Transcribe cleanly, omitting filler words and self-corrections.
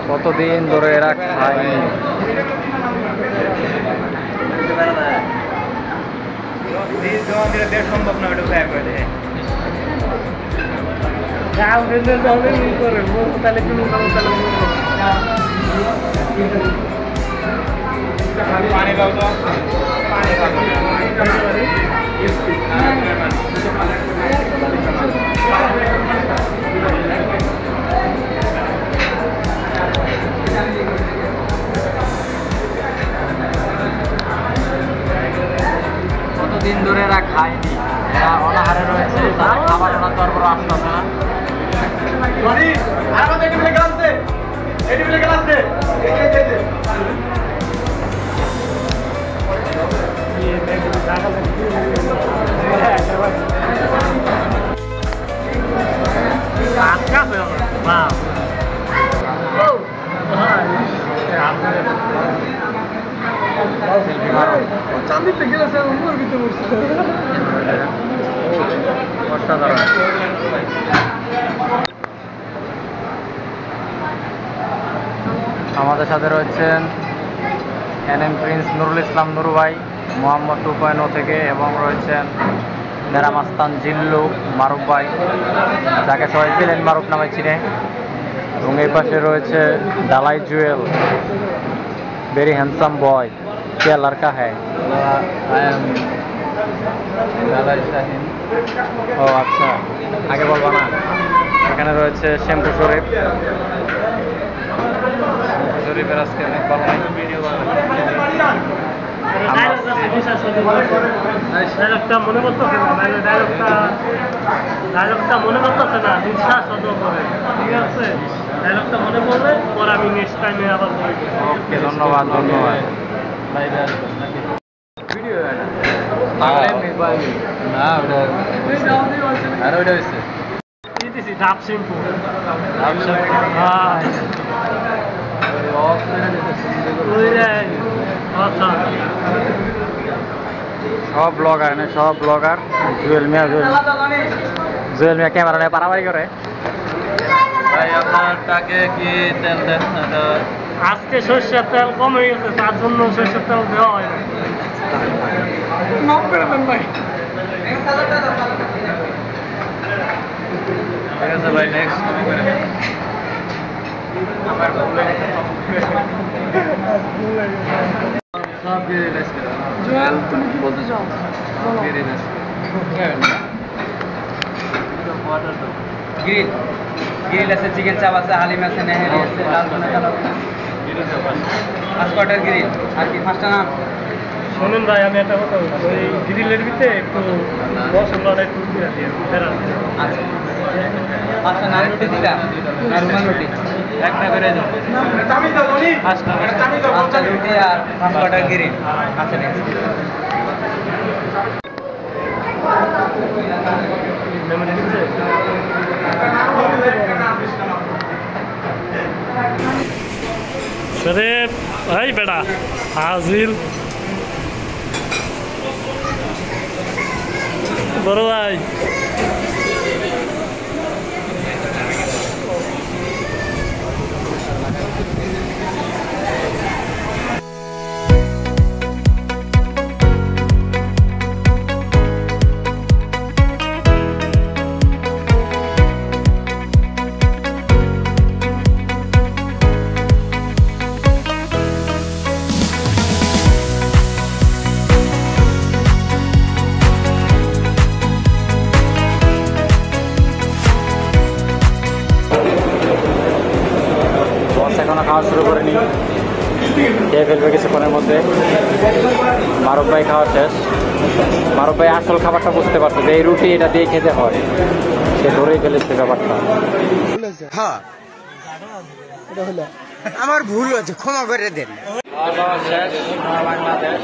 কতদিন ধরে এরা খায়নি। সম্ভব না ওটা করে পানি দাও তো কতদিন ধরে এরা খায়নি, এরা অনাহারে রয়েছে, তারা খাবার ওনার তো আর বড় আসতেছে না। আমাদের সাথে রয়েছেন এনএম প্রিন্স নুরুল ইসলাম নুরু ভাই মোহাম্মদ 2.0 থেকে, এবং রয়েছেন মেরামাস্তান জিল্লু মারুফ ভাই, যাকে সবাই পেলেন মারুফ নামে চিনে, এবং এই পাশে রয়েছে ডালাই জুয়েল, ভেরি হ্যান্ডসাম বয়, কে লড়কা হ্যায়? ও আচ্ছা, আগে বলবো না। এখানে রয়েছে শ্যাম্পু শরীফ, শরীফের আজকে অনেক ভালো নাই। ডায়লগটা মনে করতেছে না, বিশ্বাস করে, ঠিক আছে? ডায়লগটা মনে পড়বে, পরে আমি নেক্সট টাইমে আবার বলবো। ওকে, ধন্যবাদ ধন্যবাদ। ডাব শ্যাম্পু সব ব্লগার না, সব ব্লগার। জুয়েল মিয়া ক্যামেরা নিয়ে পারাবারি করে। ভাই আপনারটাকে কি তেল দেন? আজকে সর্ষের তেল কম হয়ে গেছে, তার জন্য সর্ষের তেল দেওয়া হয় না। মাফ করে দেন ভাই। ঠিক আছে ভাই, নেক্সট কপি করে দেন। আমার ভুল হয়ে গেছে। সব দিয়ে রিলাইজ করে। জুয়েল, তুমি কি বলতে চাও? সব দিয়ে রিলাইজ করে। গ্রিল আছে, চিকেন চাপ আছে, হালিম আছে, নেহারি আছে, লাল বোনা কালো পাঁচকটার গ্রিল। আর কি 5টা নাম? শোনেন ভাই, আমি একটা কথা বলবো, ওই গ্রিলের ভিতরে একটু মশলাটা একটু দিয়ে দিয়ে আচ্ছা, 5টা নান রুটি দিলা না রুমাল রুটি? একটা করে দেন। 5টা রুটি আর 5কটার গ্রিল। আচ্ছা, নেক্সট। শরীফ, এই বেটা হাজির। বড় ভাই, এখনো খাওয়া শুরু করেনি, খেয়ে ফেলবে কিছুক্ষণের মধ্যে। মারুফ ভাই খাওয়া শেষ। মারুফ ভাই আসল খাবারটা বুঝতে পারছে যে এই রুটি এটা দিয়ে খেতে হয়, সে ধরেই ফেলেছে ব্যাপারটা। হ্যাঁ, আমার ভুল হয়েছে, ক্ষমা করে দেন। বাংলাদেশ